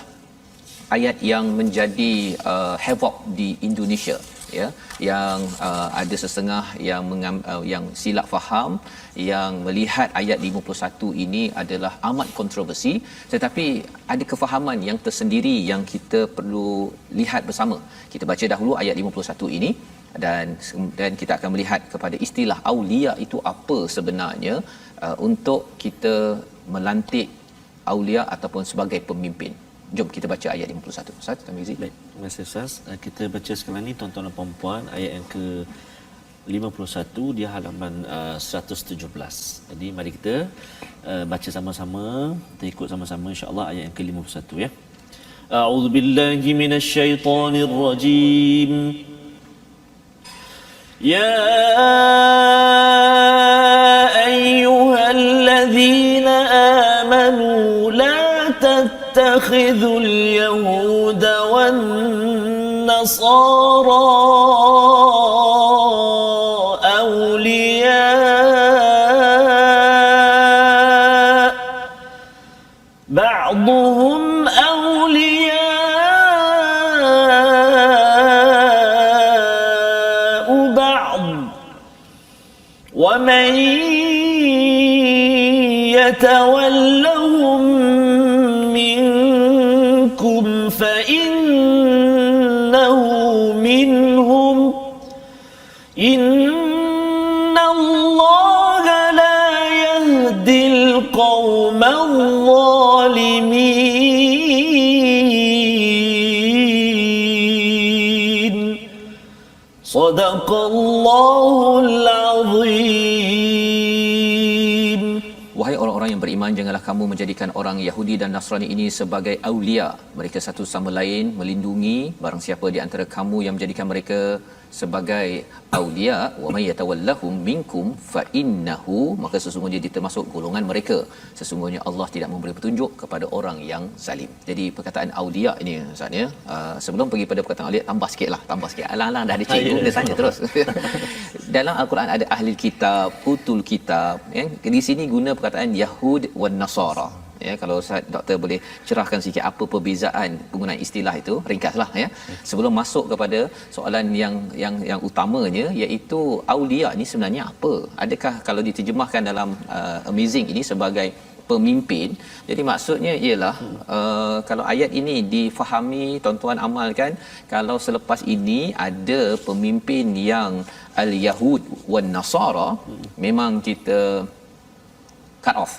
ayat yang menjadi havoc di Indonesia, ya, yang ada setengah yang silap faham, yang melihat ayat 51 ini adalah amat kontroversi, tetapi ada kefahaman yang tersendiri yang kita perlu lihat bersama. Kita baca dahulu ayat 51 ini, dan kita akan melihat kepada istilah aulia itu apa sebenarnya, untuk kita melantik aulia ataupun sebagai pemimpin. Jom kita baca ayat 51. Ustaz, Tamizi. Baik, terima kasih Ustaz. Kita baca sekarang ni, tuan-tuan dan puan-puan, ayat yang ke 51 di halaman 117. Jadi mari kita baca sama-sama, kita ikut sama-sama insya-Allah ayat yang ke 51, ya. A'udzubillahi minasyaitonirrajim. Ya ayyuhalladzina amanu la تتخذوا اليهود والنصارى أولياء بعضهم أولياء بعض ومن يتولهم فإنه منهم إن الله لا يهدي القوم الظالمين صدق الله العظيم. Wahai orang-orang yang beriman, janganlah kamu menjadikan orang Yahudi dan Nasrani ini sebagai aulia. Mereka satu sama lain melindungi. Barang siapa di antara kamu yang menjadikan mereka sebagai aulia, wa may yatawallahum minkum fa innahu, maka sesungguhnya dia termasuk golongan mereka. Sesungguhnya Allah tidak memberi petunjuk kepada orang yang zalim. Jadi perkataan aulia ini Ustaz, ya, sebelum pergi pada perkataan aulia, tambah sikit. Alang-alang dah ada cikgu, dia tanya terus. Dalam Al-Quran ada ahli kitab, utul kitab, ya. Di sini guna perkataan Yahud wan Nasara. Ya, kalau Ustaz Doktor boleh cerahkan sikit apa perbezaan penggunaan istilah itu, ringkaslah, ya. Sebelum masuk kepada soalan yang utamanya, iaitu aulia ni sebenarnya apa? Adakah kalau diterjemahkan dalam Amazing ini sebagai pemimpin, jadi maksudnya ialah kalau ayat ini difahami, tuan-tuan amalkan, kalau selepas ini ada pemimpin yang al-Yahud wan Nasara, memang kita cut off,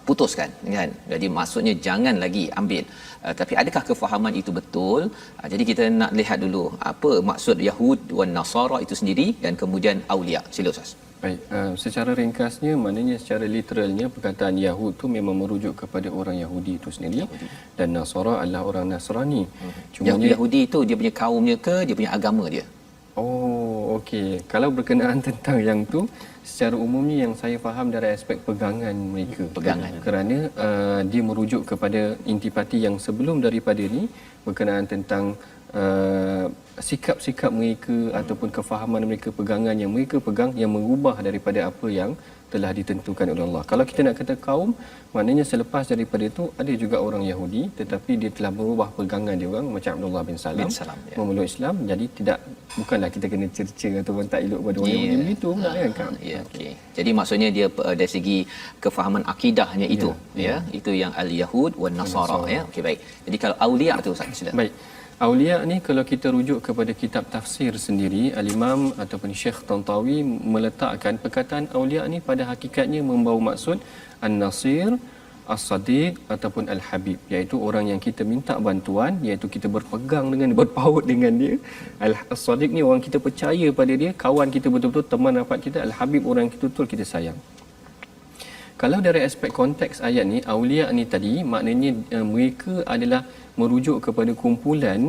putuskan, kan. Jadi maksudnya jangan lagi ambil. Tapi adakah kefahaman itu betul? Jadi kita nak lihat dulu apa maksud Yahud wan Nasara itu sendiri, dan kemudian aulia. Sila Ustaz. Baik, secara ringkasnya, maknanya secara literalnya perkataan Yahud tu memang merujuk kepada orang Yahudi itu sendiri, dan Nasara adalah orang Nasrani. Cuma Yahudi itu dia punya kaumnya ke dia punya agama dia? Oh, Okey, kalau berkenaan tentang yang tu, secara umumnya yang saya faham dari aspek pegangan mereka. Pegangan. Kerana dia merujuk kepada intipati yang sebelum daripada ni berkenaan tentang sikap-sikap mereka ataupun kefahaman mereka, pegangan yang mereka pegang yang mengubah daripada apa yang telah ditentukan oleh Allah. Kalau kita nak kata kaum, maknanya selepas daripada itu ada juga orang Yahudi tetapi dia telah berubah pegangan dia orang macam Abdullah bin Salam, Ya. memeluk Islam. Jadi bukanlah kita kena cerca ataupun tak elok pada orang Yahudi begitu pula kan. Ya, okey. Jadi maksudnya dia dari segi kefahaman akidahnya itu, ya. Itu yang al-Yahud wan Nasara, ya. Okey, baik. Jadi kalau aulia tu Ustaz, sila. Baik. Aulia ni kalau kita rujuk kepada kitab tafsir sendiri, Al-Imam ataupun Syekh Tantawi meletakkan perkataan aulia ni pada hakikatnya membawa maksud An-Nasir, As-Sadiq ataupun Al-Habib, iaitu orang yang kita minta bantuan, iaitu kita berpegang dengan, berpaut dengan dia. As-Sadiq ni orang kita percaya pada dia, kawan kita betul-betul, teman rapat kita. Al-Habib orang kita betul kita sayang. Kalau dari aspek konteks ayat ni, aulia ni tadi maknanya mereka adalah merujuk kepada kumpulan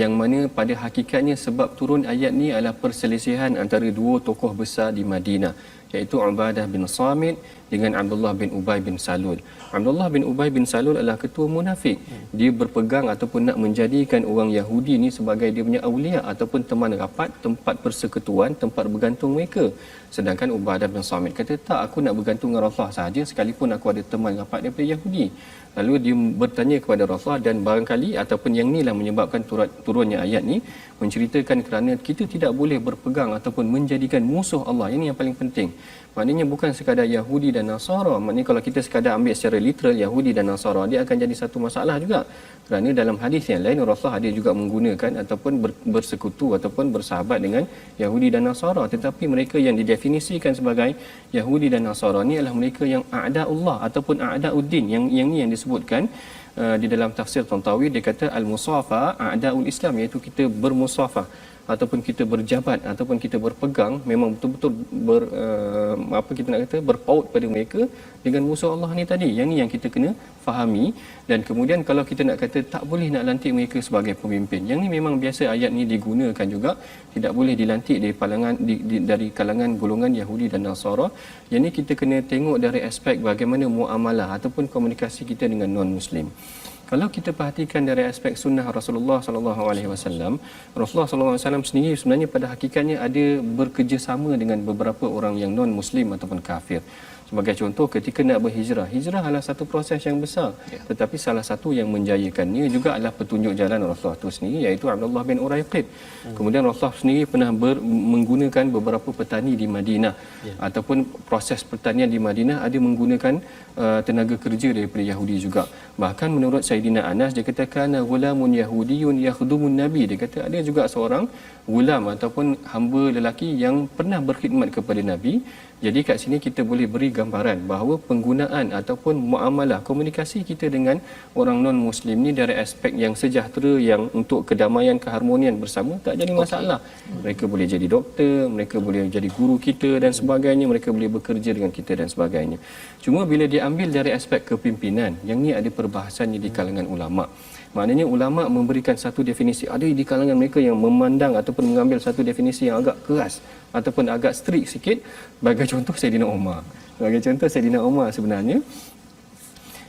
yang mana pada hakikatnya sebab turun ayat ni adalah perselisihan antara dua tokoh besar di Madinah, iaitu Ubadah bin Samit dengan Abdullah bin Ubay bin Salul. Abdullah bin Ubay bin Salul adalah ketua munafik. Dia berpegang ataupun nak menjadikan orang Yahudi ni sebagai dia punya awliya ataupun teman rapat, tempat persekutuan, tempat bergantung mereka. Sedangkan Ubadah bin Samit kata, tak, aku nak bergantung dengan Rasulullah sahaja sekalipun aku ada teman rapat daripada Yahudi. Lalu dia bertanya kepada Rasulullah, dan barangkali ataupun yang inilah menyebabkan turunnya ayat ni menceritakan kerana kita tidak boleh berpegang ataupun menjadikan musuh Allah. Ini yang paling penting. Maknanya bukan sekadar Yahudi dan Nasara. Maknanya kalau kita sekadar ambil secara literal Yahudi dan Nasara, dia akan jadi satu masalah juga. Kerana dalam hadis yang lain Rasulullah ada juga menggunakan ataupun bersekutu ataupun bersahabat dengan Yahudi dan Nasara. Tetapi mereka yang didefinisikan sebagai Yahudi dan Nasara ni adalah mereka yang a'da'ullah ataupun a'da'uddin. Yang ni yang disebutkan di dalam tafsir Tantawi, dia kata al-musafa a'da'ul Islam, iaitu kita bermusafah ataupun kita berjabat ataupun kita berpegang, memang betul-betul apa kita nak kata, berpaut pada mereka dengan musuh Allah ni tadi. Yang ni yang kita kena fahami. Dan kemudian kalau kita nak kata tak boleh nak lantik mereka sebagai pemimpin, yang ni memang biasa ayat ni digunakan juga, tidak boleh dilantik dari kalangan golongan Yahudi dan Nasara. Yang ni kita kena tengok dari aspek bagaimana muamalah ataupun komunikasi kita dengan non-Muslim. Kalau kita perhatikan dari aspek sunnah Rasulullah sallallahu alaihi wasallam, Rasulullah sallallahu alaihi wasallam sendiri sebenarnya pada hakikatnya ada bekerjasama dengan beberapa orang yang non muslim ataupun kafir. Sebagai contoh, ketika nak berhijrah, hijrah adalah satu proses yang besar, tetapi salah satu yang menjayakannya juga adalah petunjuk jalan Rasulullah itu sendiri, iaitu Abdullah bin Uraiqid. Kemudian Rasulullah sendiri pernah menggunakan beberapa petani di Madinah, ataupun proses pertanian di Madinah ada menggunakan tenaga kerja daripada Yahudi juga. Bahkan menurut Sayyidina Anas, dia katakan gulamun yahudiyun yakhdumun nabi, dia kata ada juga seorang gulam ataupun hamba lelaki yang pernah berkhidmat kepada Nabi. Jadi kat sini kita boleh beri gambaran bahawa penggunaan ataupun muamalah, komunikasi kita dengan orang non-Muslim ni dari aspek yang sejahtera, yang untuk kedamaian, keharmonian bersama, tak jadi masalah. Mereka boleh jadi doktor, mereka boleh jadi guru kita dan sebagainya, mereka boleh bekerja dengan kita dan sebagainya. Cuma bila diambil dari aspek kepimpinan, yang ni ada perbahasannya di kalangan ulama'. Maknanya ulama' memberikan satu definisi. Ada di kalangan mereka yang memandang ataupun mengambil satu definisi yang agak keras ataupun agak strict sikit. Bagi contoh Saidina Umar. Bagi contoh Saidina Umar sebenarnya,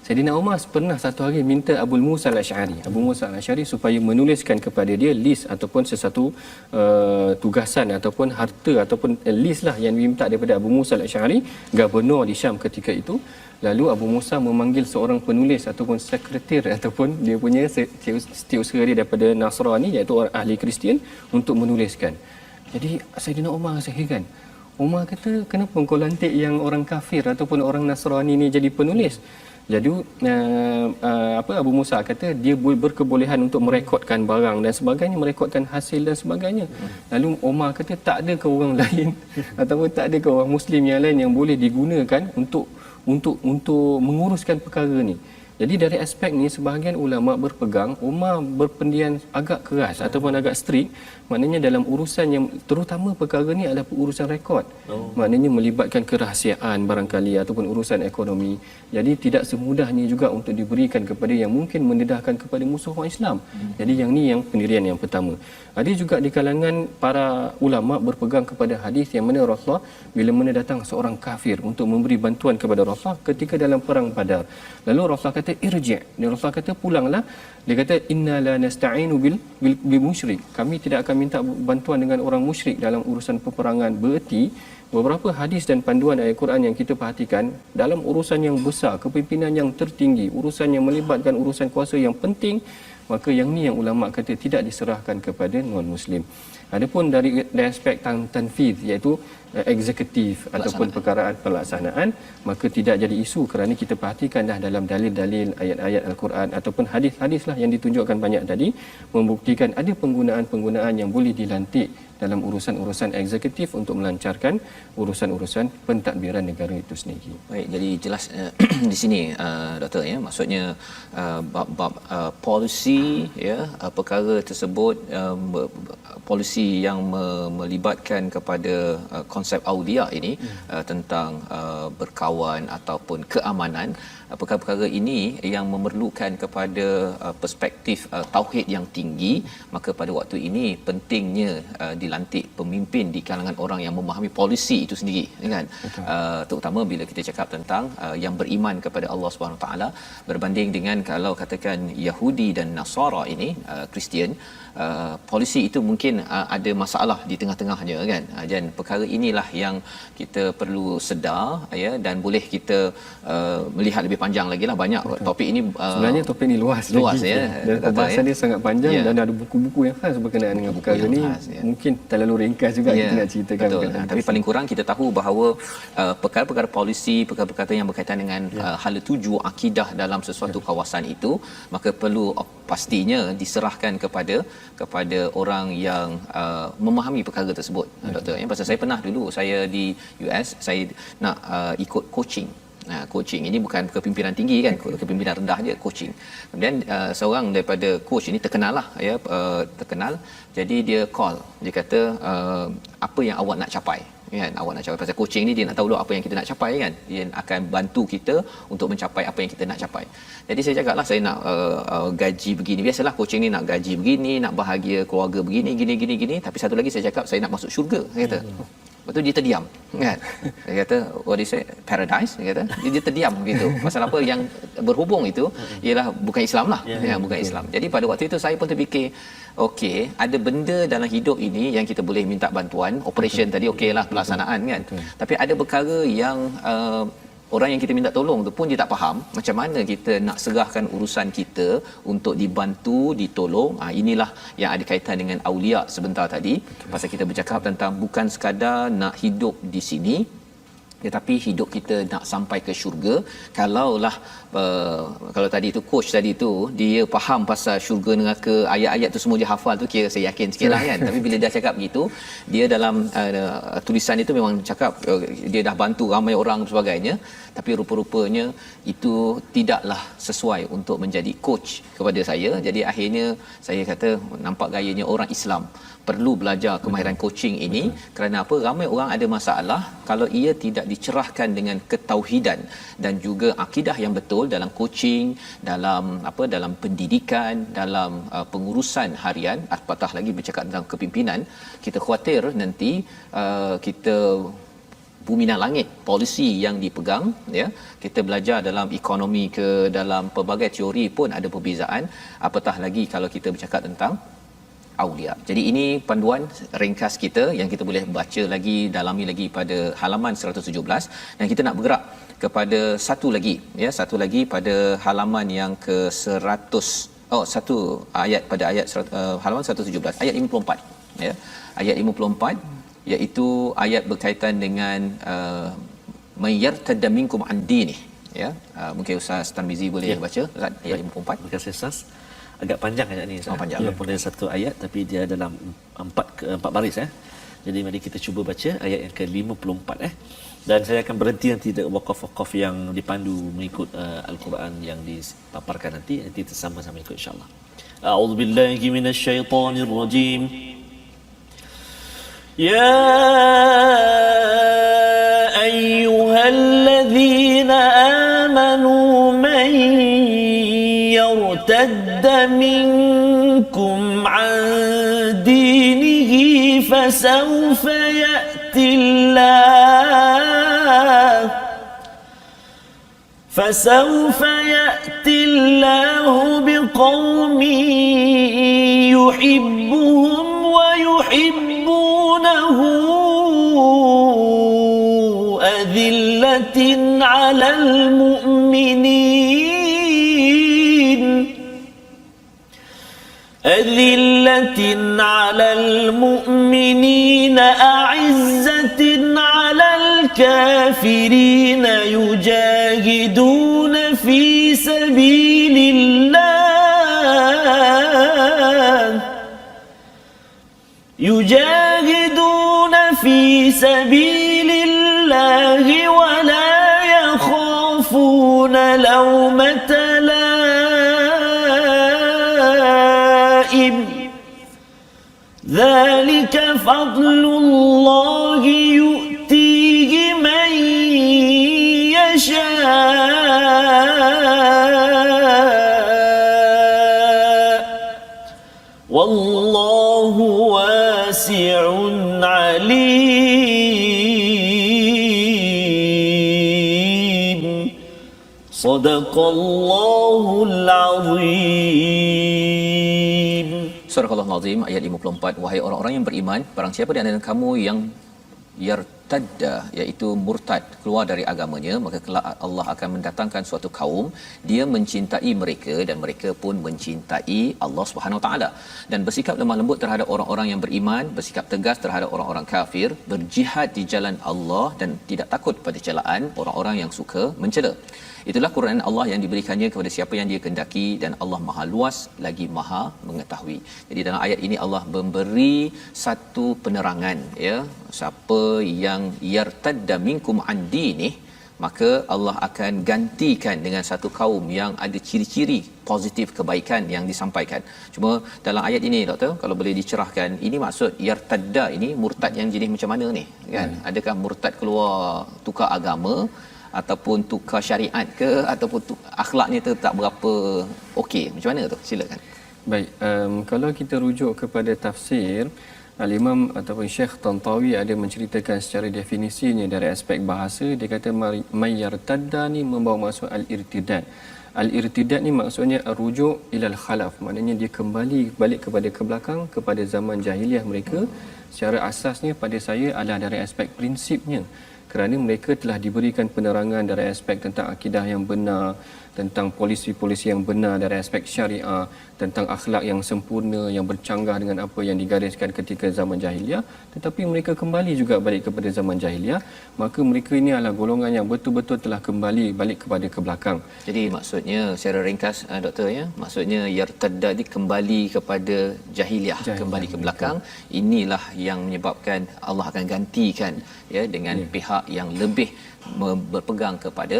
Saidina Umar pernah satu hari minta Abu Musa al-Asy'ari, Abu Musa al-Asy'ari supaya menuliskan kepada dia list ataupun sesuatu tugasan ataupun harta ataupun list lah yang diminta daripada Abu Musa al-Asy'ari, gubernur di Syam ketika itu. Lalu Abu Musa memanggil seorang penulis ataupun sekretari ataupun dia punya setiausaha dia daripada Nasrani, iaitu orang ahli Kristian, untuk menuliskan. Jadi Saidina Umar rasa heran. Umar kata, kenapa kau lantik yang orang kafir ataupun orang Nasrani ni jadi penulis? Jadi Abu Musa kata dia berkebolehan untuk merekodkan barang dan sebagainya, merekodkan hasil dan sebagainya. Lalu Umar kata, tak ada ke orang lain ataupun tak ada ke orang Muslim yang lain yang boleh digunakan untuk menguruskan perkara ni? Jadi dari aspek ni sebahagian ulama berpegang Umar berpendidikan agak keras ataupun agak strict, maknanya dalam urusan yang terutama perkara ni adalah urusan rekod. Maknanya melibatkan kerahsiaan barangkali ataupun urusan ekonomi. Jadi tidak semudahnya juga untuk diberikan kepada yang mungkin mendedahkan kepada musuh orang Islam. Jadi yang ni yang pendirian yang pertama. Ada juga di kalangan para ulama berpegang kepada hadis yang mana Rasulullah bila mana datang seorang kafir untuk memberi bantuan kepada Rasulullah ketika dalam perang Badar. Lalu Rasulullah kata irji'. Dan Rasulullah kata pulanglah. Dia kata inna la nasta'inu bil musyrik. Kami tidak akan minta bantuan dengan orang musyrik dalam urusan peperangan. Bererti beberapa hadis dan panduan ayat Quran yang kita perhatikan dalam urusan yang besar, kepimpinan yang tertinggi, urusan yang melibatkan urusan kuasa yang penting, maka yang ni yang ulama kata tidak diserahkan kepada non-muslim. Adapun dari aspek tanfiz iaitu eksekutif ataupun perkaraan pelaksanaan, maka tidak jadi isu kerana kita perhatikan dah dalam dalil-dalil ayat-ayat Al-Quran ataupun hadis-hadislah yang ditunjukkan banyak tadi membuktikan ada penggunaan-penggunaan yang boleh dilantik dalam urusan-urusan eksekutif untuk melancarkan urusan-urusan pentadbiran negara itu sendiri. Baik, jadi jelas di sini doktor ya, maksudnya bab polisi ya, perkara tersebut polisi yang melibatkan kepada konsep aulia ini tentang berkawan ataupun keamanan, perkara-perkara ini yang memerlukan kepada perspektif tauhid yang tinggi, maka pada waktu ini pentingnya dilantik pemimpin di kalangan orang yang memahami polisi itu sendiri kan. Terutama bila kita cakap tentang yang beriman kepada Allah Subhanahu taala berbanding dengan kalau katakan Yahudi dan Nasara ini Kristian, polisi itu mungkin ada masalah di tengah-tengahnya kan. Dan perkara inilah yang kita perlu sedar ya, dan boleh kita melihat lebih panjang lagi lah banyak. Betul. Topik ini sebenarnya topik ini luas lagi, ya, dan pembahasan dia sangat panjang dan ada buku-buku yang khas berkenaan dengan perkara ini khas, mungkin terlalu ringkas juga kita nak ceritakan. Betul. Tapi paling kurang kita tahu bahawa perkara-perkara polisi, perkara-perkara yang berkaitan dengan hala tuju akidah dalam sesuatu kawasan itu, maka perlu pastinya diserahkan kepada orang yang memahami perkara tersebut. Doktor ya, pasal saya pernah dulu saya di US, saya nak ikut coaching. Coaching ini bukan kepimpinan tinggi kan, kepimpinan rendah je coaching. Kemudian seorang daripada coach ini terkenal lah ya, terkenal. Jadi dia call, dia kata apa yang awak nak capai kan, awak nak capai. Pasal coaching ni dia nak tahu dulu apa yang kita nak capai kan, dia akan bantu kita untuk mencapai apa yang kita nak capai. Jadi saya cakap lah, saya nak gaji begini, biasalah coaching ni nak gaji begini, nak bahagia keluarga begini, gini. Tapi satu lagi saya cakap saya nak masuk syurga, saya kata. Lepas tu dia terdiam kan. Dia kata what do you say, paradise, dia kata. Dia terdiam gitu. Pasal apa yang berhubung itu ialah bukan Islam lah, bukan Islam. Jadi pada waktu itu saya pun terfikir, okey, ada benda dalam hidup ini yang kita boleh minta bantuan. Operation tadi okeylah, pelaksanaan kan. Tapi ada perkara yang orang yang kita minta tolong tu pun dia tak faham macam mana kita nak serahkan urusan kita untuk dibantu, ditolong. Inilah yang ada kaitan dengan aulia sebentar tadi. Pasal kita bercakap tentang bukan sekadar nak hidup di sini, tetapi hidup kita nak sampai ke syurga. Kalaulah kalau tadi tu coach tadi tu dia faham pasal syurga neraka, ayat-ayat tu semua dia hafal tu, kira saya yakin sikitlah kan. Tapi bila dia cakap begitu, dia dalam tulisan itu memang cakap dia dah bantu ramai orang dan sebagainya, tapi rupa-rupanya itu tidaklah sesuai untuk menjadi coach kepada saya. Jadi akhirnya saya kata nampak gayanya orang Islam perlu belajar kemahiran coaching ini. Kerana apa? Ramai orang ada masalah kalau ia tidak dicerahkan dengan ketauhidan dan juga akidah yang betul dalam coaching, dalam pendidikan, dalam pengurusan harian, apatah lagi bercakap tentang kepimpinan. Kita khawatir nanti kita bumi dan langit polisi yang dipegang ya. Kita belajar dalam ekonomi ke dalam pelbagai teori pun ada perbezaan, apatah lagi kalau kita bercakap tentang aulia. Jadi ini panduan ringkas kita yang kita boleh baca lagi, dalami lagi pada halaman 117, dan kita nak bergerak kepada satu lagi pada halaman yang ke 100, satu ayat pada ayat halaman 117 ayat 54 ya. Ayat 54 iaitu ayat berkaitan dengan mayyartadda minkum an dini ya. Mungkin Ustaz Tarmizi boleh baca Ustaz, ayat 54. Terima kasih Ustaz. Agak panjang ayat ni. Panjang. Walaupun dia satu ayat tapi dia dalam empat baris ya. Jadi mari kita cuba baca ayat yang ke-54 dan saya akan berhenti nanti wakaf-wakaf yang dipandu mengikut al-Quran yang dipaparkan nanti kita sama-sama ikut insya-Allah. A'udzubillahi minasyaitonirrajim. Ya ayyuhalladzina amanu man yartadda minkum an dinihi fasawfa ya'ti Allah بقوم يحبهم ويحبونه أذلة على المؤمنين أعزة على الكافرين يجاهدون في سبيل الله ولا يخافون لومة لائم ذلك فضل الله يؤتيه من يشاء والله واسع عليم صدق الله العظيم. Surah Al-Azim ayat 54. Wahai orang-orang yang beriman, barang siapa di antara kamu yang yartadda, iaitu murtad, keluar dari agamanya, maka kelak Allah akan mendatangkan suatu kaum, dia mencintai mereka dan mereka pun mencintai Allah Subhanahu Wa Taala, dan bersikap lemah lembut terhadap orang-orang yang beriman, bersikap tegas terhadap orang-orang kafir, berjihad di jalan Allah dan tidak takut pada celaan orang-orang yang suka mencela. Itulah Quran Allah yang diberikannya kepada siapa yang dia kehendaki, dan Allah Maha luas lagi Maha mengetahui. Jadi dalam ayat ini Allah memberi satu penerangan, ya, siapa yang yartadda minkum an dinih, maka Allah akan gantikan dengan satu kaum yang ada ciri-ciri positif kebaikan yang disampaikan. Cuma dalam ayat ini doktor, kalau boleh dicerahkan, ini maksud yartadda ini murtad yang jenis macam mana ni, kan? Adakah murtad keluar tukar agama, ataupun tukar syariat ke, ataupun akhlaknya tu tak berapa okey, macam mana tu? Silakan. Baik, kalau kita rujuk kepada tafsir, Al-Imam ataupun Syekh Tantawi ada menceritakan secara definisinya dari aspek bahasa. Dia kata mayyartadda ni membawa maksud al-irtidad. Al-irtidad ni maksudnya rujuk ilal khalaf, maknanya dia kembali balik kepada ke belakang, kepada zaman jahiliah mereka. Secara asasnya pada saya adalah dari aspek prinsipnya, kerana mereka telah diberikan penerangan dari aspek tentang akidah yang benar, tentang polisi-polisi yang benar dari aspek syariah, tentang akhlak yang sempurna yang bercanggah dengan apa yang digariskan ketika zaman jahiliah, tetapi mereka kembali juga balik kepada zaman jahiliah, maka mereka ini adalah golongan yang betul-betul telah kembali balik kepada ke belakang. Jadi maksudnya secara ringkas doktor, ya, maksudnya yartadda kembali kepada jahiliah, kembali ke belakang. Inilah yang menyebabkan Allah akan gantikan, ya, dengan pihak yang lebih berpegang kepada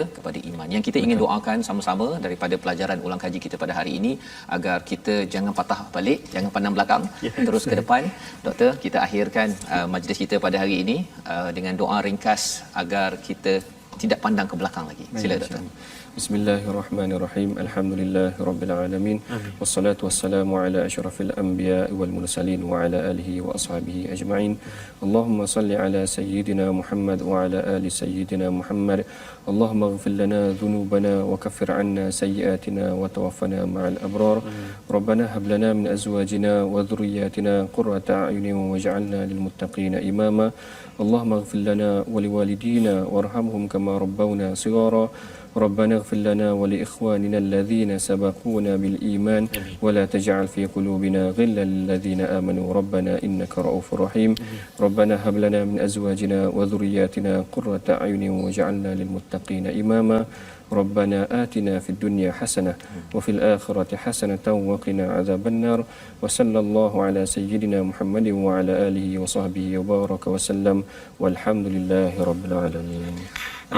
iman. Yang kita ingin doakan sama-sama daripada pelajaran ulang kaji kita pada hari ini, agar kita jangan patah balik, jangan pandang belakang, terus ke depan. Doktor, kita akhirkan majlis kita pada hari ini dengan doa ringkas agar kita tidak pandang ke belakang lagi. Sila doktor. Bismillahirrahmanirrahim. Alhamdulillahirabbil alamin. Wassalatu wassalamu ala asyrafil anbiya'i wal mursalin wa ala alihi wa ashabihi ajma'in. Allahumma salli ala sayyidina Muhammad wa ala ali sayyidina Muhammad. Allahumma ighfir lana dhunubana wa kaffir 'anna sayyi'atina wa tawaffana ma'al abrar. Rabbana hab lana min azwajina wa dhurriyyatina qurrata a'yunin waj'alna lil muttaqina imama. Allahumma ighfir lana wa liwalidina warhamhum kama rabbawna shighara. ربنا اغفر لنا ولإخواننا الذين سبقونا بالإيمان ولا تجعل في قلوبنا غلا للذين آمنوا ربنا إنك رؤوف رحيم ربنا هب لنا من أزواجنا وذرياتنا قرة أعين واجعلنا للمتقين إماما ربنا آتنا في الدنيا حسنة وفي الآخرة حسنة وقنا عذاب النار وصلى الله على سيدنا محمد وعلى آله وصحبه وبارك وسلم والحمد لله رب العالمين.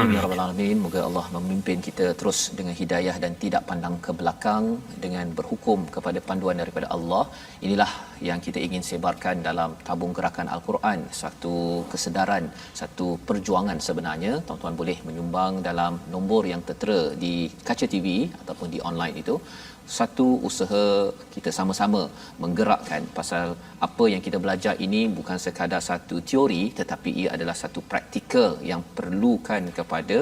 Amin ya rabbal alamin. Moga Allah memimpin kita terus dengan hidayah dan tidak pandang ke belakang dengan berhukum kepada panduan daripada Allah. Inilah yang kita ingin sebarkan dalam tabung gerakan Al-Quran, satu kesedaran, satu perjuangan sebenarnya. Tuan-tuan boleh menyumbang dalam nombor yang tertera di kaca TV ataupun di online itu. Satu usaha kita sama-sama menggerakkan pasal apa yang kita belajar ini bukan sekadar satu teori tetapi ia adalah satu praktikal yang perlukan kepada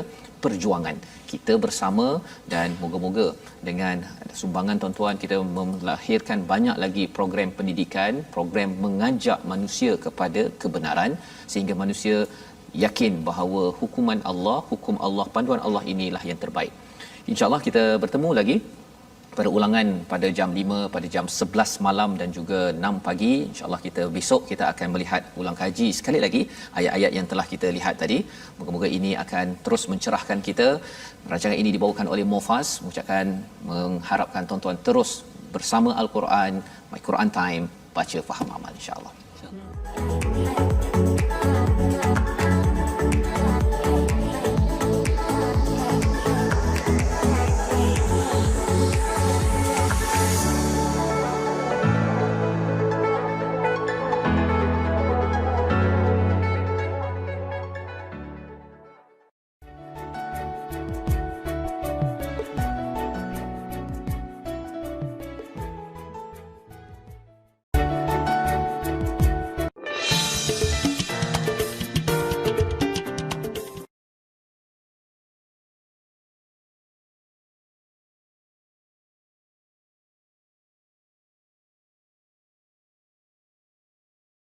perjuangan kita bersama dan moga-moga dengan sumbangan tuan-tuan kita melahirkan banyak lagi program pendidikan, program mengajak manusia kepada kebenaran sehingga manusia yakin bahawa hukuman Allah, hukum Allah, panduan Allah inilah yang terbaik. InsyaAllah kita bertemu lagi pada ulangan pada jam 5, pada jam 11 malam dan juga 6 pagi. InsyaAllah kita besok kita akan melihat ulang kaji sekali lagi ayat-ayat yang telah kita lihat tadi. Moga-moga ini akan terus mencerahkan kita. Rancangan ini dibawakan oleh Mufas. Mengucapkan mengharapkan tuan-tuan terus bersama Al-Quran, My Quran Time, baca faham amal insya-Allah.